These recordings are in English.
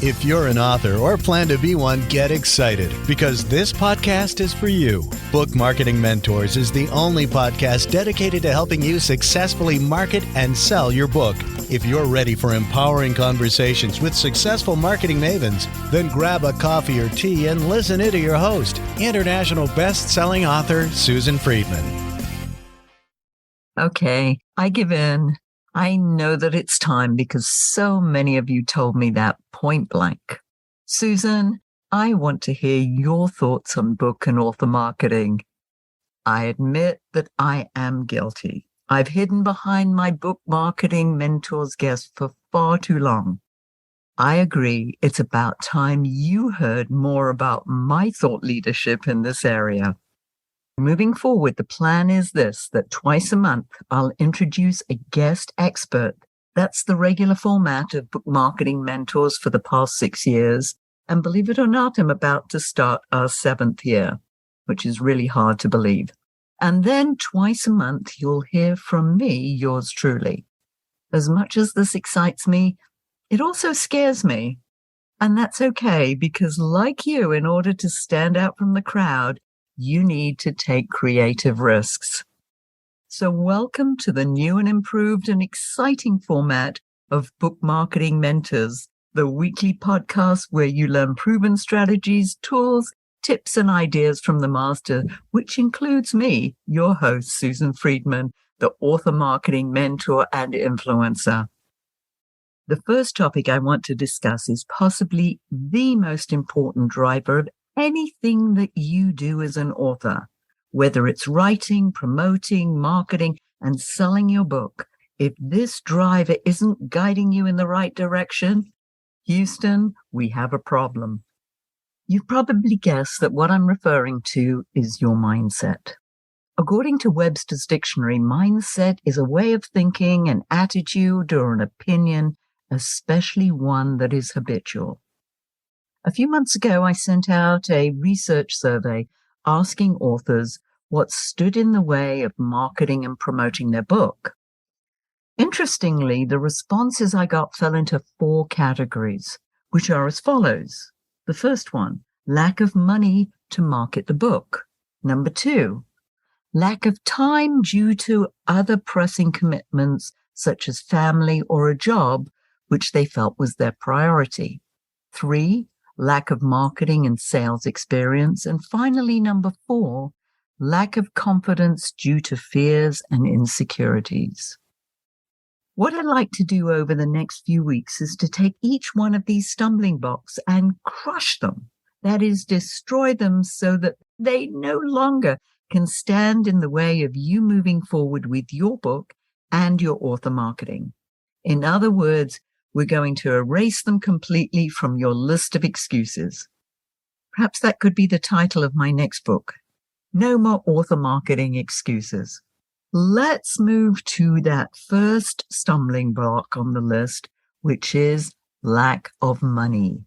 If you're an author or plan to be one, get excited because this podcast is for you. Book Marketing Mentors is the only podcast dedicated to helping you successfully market and sell your book. If you're ready for empowering conversations with successful marketing mavens, then grab a coffee or tea and listen in to your host, international best-selling author Susan Friedman. Okay, I give in. I know that it's time because so many of you told me that point blank. Susan, I want to hear your thoughts on book and author marketing. I admit that I am guilty. I've hidden behind my book marketing mentors guest for far too long. I agree. It's about time you heard more about my thought leadership in this area. Moving forward, the plan is this, that twice a month, I'll introduce a guest expert. That's the regular format of Book Marketing Mentors for the past 6 years. And believe it or not, I'm about to start our 7th year, which is really hard to believe. And then twice a month, you'll hear from me, yours truly. As much as this excites me, it also scares me. And that's okay, because like you, in order to stand out from the crowd, you need to take creative risks. So welcome to the new and improved and exciting format of Book Marketing Mentors, the weekly podcast where you learn proven strategies, tools, tips, and ideas from the master, which includes me, your host, Susan Friedman, the author marketing mentor and influencer. The first topic I want to discuss is possibly the most important driver of anything that you do as an author, whether it's writing, promoting, marketing, and selling your book. If this driver isn't guiding you in the right direction, Houston, we have a problem. You've probably guessed that what I'm referring to is your mindset. According to Webster's dictionary, mindset is a way of thinking, an attitude, or an opinion, especially one that is habitual. A few months ago, I sent out a research survey asking authors what stood in the way of marketing and promoting their book. Interestingly, the responses I got fell into 4 categories, which are as follows. The first one, lack of money to market the book. Number 2, lack of time due to other pressing commitments such as family or a job, which they felt was their priority. 3, lack of marketing and sales experience. And finally, number 4, lack of confidence due to fears and insecurities. What I'd like to do over the next few weeks is to take each one of these stumbling blocks and crush them. That is, destroy them so that they no longer can stand in the way of you moving forward with your book and your author marketing. In other words, we're going to erase them completely from your list of excuses. Perhaps that could be the title of my next book. No more author marketing excuses. Let's move to that first stumbling block on the list, which is lack of money.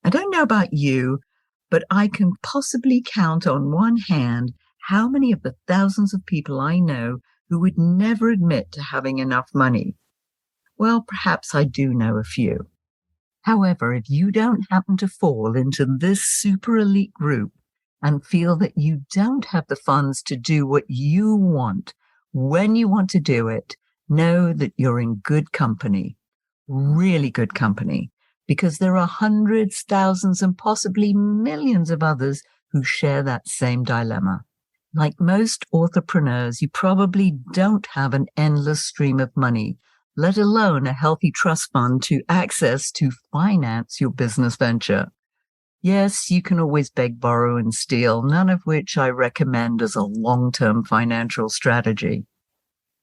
I don't know about you, but I can possibly count on one hand how many of the thousands of people I know who would never admit to having enough money. Well, perhaps I do know a few. However, if you don't happen to fall into this super elite group and feel that you don't have the funds to do what you want when you want to do it, know that you're in good company, really good company, because there are hundreds, thousands, and possibly millions of others who share that same dilemma. Like most authorpreneurs, you probably don't have an endless stream of money, let alone a healthy trust fund to access to finance your business venture. Yes, you can always beg, borrow, and steal, none of which I recommend as a long-term financial strategy.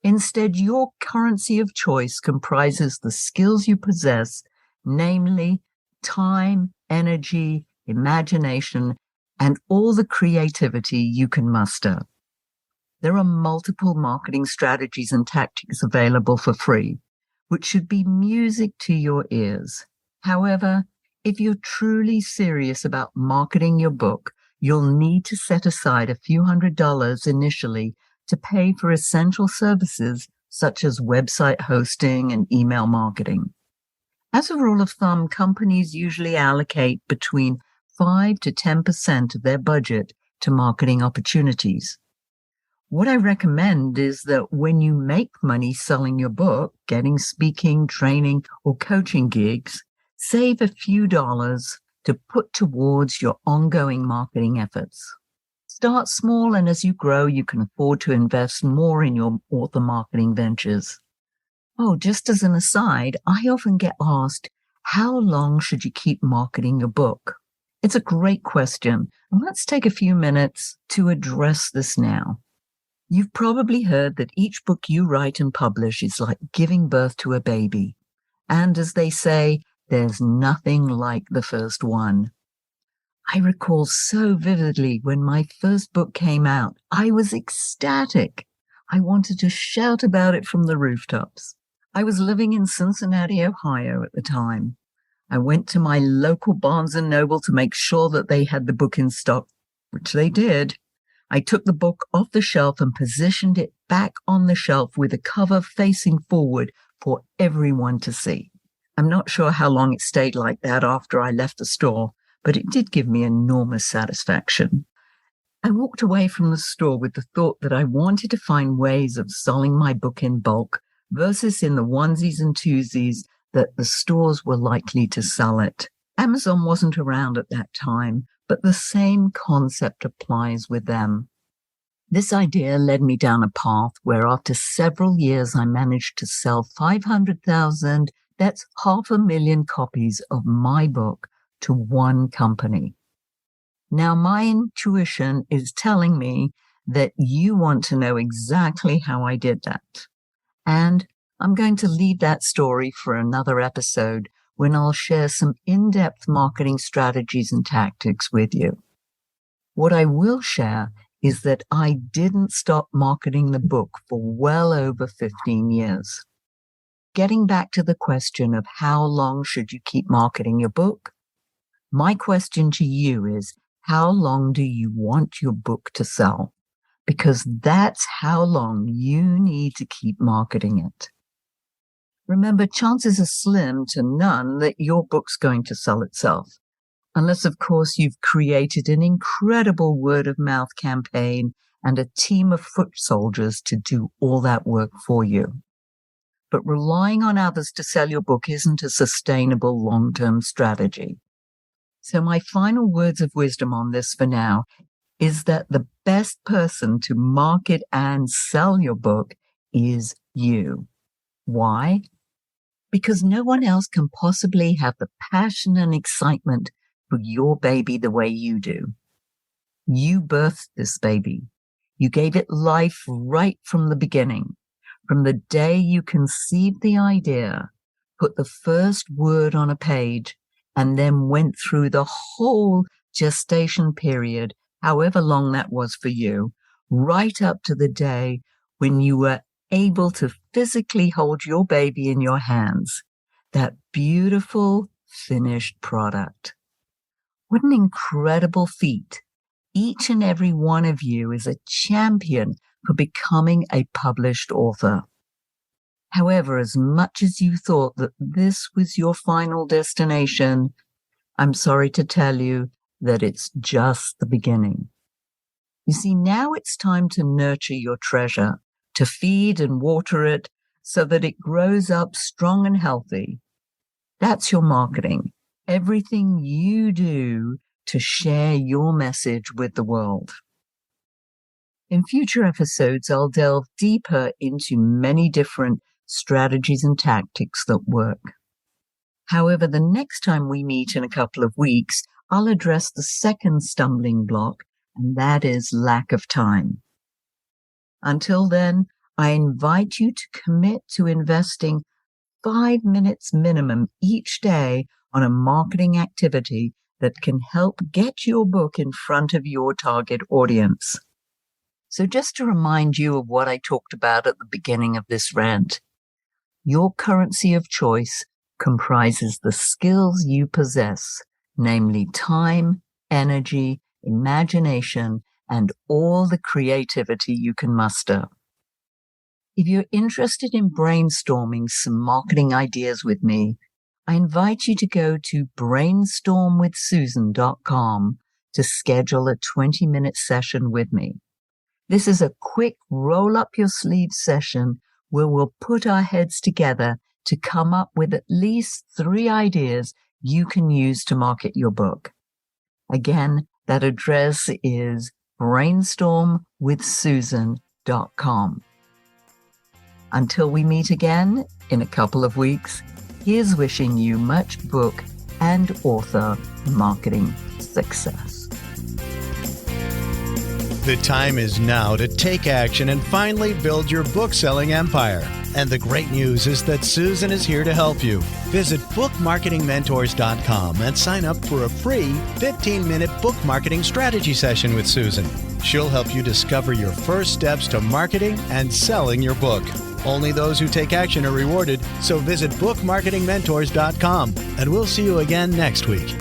Instead, your currency of choice comprises the skills you possess, namely time, energy, imagination, and all the creativity you can muster. There are multiple marketing strategies and tactics available for free, which should be music to your ears. However, if you're truly serious about marketing your book, you'll need to set aside a few $100s initially to pay for essential services such as website hosting and email marketing. As a rule of thumb, companies usually allocate between 5 to 10% of their budget to marketing opportunities. What I recommend is that when you make money selling your book, getting speaking, training, or coaching gigs, save a few dollars to put towards your ongoing marketing efforts. Start small, and as you grow, you can afford to invest more in your author marketing ventures. Oh, just as an aside, I often get asked, how long should you keep marketing your book? It's a great question, and let's take a few minutes to address this now. You've probably heard that each book you write and publish is like giving birth to a baby. And as they say, there's nothing like the first one. I recall so vividly when my first book came out, I was ecstatic. I wanted to shout about it from the rooftops. I was living in Cincinnati, Ohio at the time. I went to my local Barnes & Noble to make sure that they had the book in stock, which they did. I took the book off the shelf and positioned it back on the shelf with a cover facing forward for everyone to see. I'm not sure how long it stayed like that after I left the store, but it did give me enormous satisfaction. I walked away from the store with the thought that I wanted to find ways of selling my book in bulk versus in the onesies and twosies that the stores were likely to sell it. Amazon wasn't around at that time, but the same concept applies with them. This idea led me down a path where after several years I managed to sell 500,000, that's 500,000 copies of my book to one company. Now, my intuition is telling me that you want to know exactly how I did that. And I'm going to leave that story for another episode when I'll share some in-depth marketing strategies and tactics with you. What I will share is that I didn't stop marketing the book for well over 15 years. Getting back to the question of how long should you keep marketing your book, my question to you is, how long do you want your book to sell? Because that's how long you need to keep marketing it. Remember, chances are slim to none that your book's going to sell itself. Unless, of course, you've created an incredible word-of-mouth campaign and a team of foot soldiers to do all that work for you. But relying on others to sell your book isn't a sustainable long-term strategy. So my final words of wisdom on this for now is that the best person to market and sell your book is you. Why? Because no one else can possibly have the passion and excitement for your baby the way you do. You birthed this baby. You gave it life right from the beginning. From the day you conceived the idea, put the first word on a page, and then went through the whole gestation period, however long that was for you, right up to the day when you were able to physically hold your baby in your hands, that beautiful finished product. What an incredible feat. Each and every one of you is a champion for becoming a published author. However, as much as you thought that this was your final destination, I'm sorry to tell you that it's just the beginning. You see, now it's time to nurture your treasure, to feed and water it so that it grows up strong and healthy. That's your marketing. Everything you do to share your message with the world. In future episodes, I'll delve deeper into many different strategies and tactics that work. However, the next time we meet in a couple of weeks, I'll address the second stumbling block, and that is lack of time. Until then, I invite you to commit to investing 5 minutes minimum each day on a marketing activity that can help get your book in front of your target audience. So just to remind you of what I talked about at the beginning of this rant, your currency of choice comprises the skills you possess, namely time, energy, imagination, and all the creativity you can muster. If you're interested in brainstorming some marketing ideas with me, I invite you to go to brainstormwithsusan.com to schedule a 20-minute session with me. This is a quick roll-up-your-sleeve session where we'll put our heads together to come up with at least 3 ideas you can use to market your book. Again, that address is brainstormwithsusan.com. Until we meet again in a couple of weeks, here's wishing you much book and author marketing success. The time is now to take action and finally build your book-selling empire. And the great news is that Susan is here to help you. Visit bookmarketingmentors.com and sign up for a free 15-minute book marketing strategy session with Susan. She'll help you discover your first steps to marketing and selling your book. Only those who take action are rewarded, so visit bookmarketingmentors.com, and we'll see you again next week.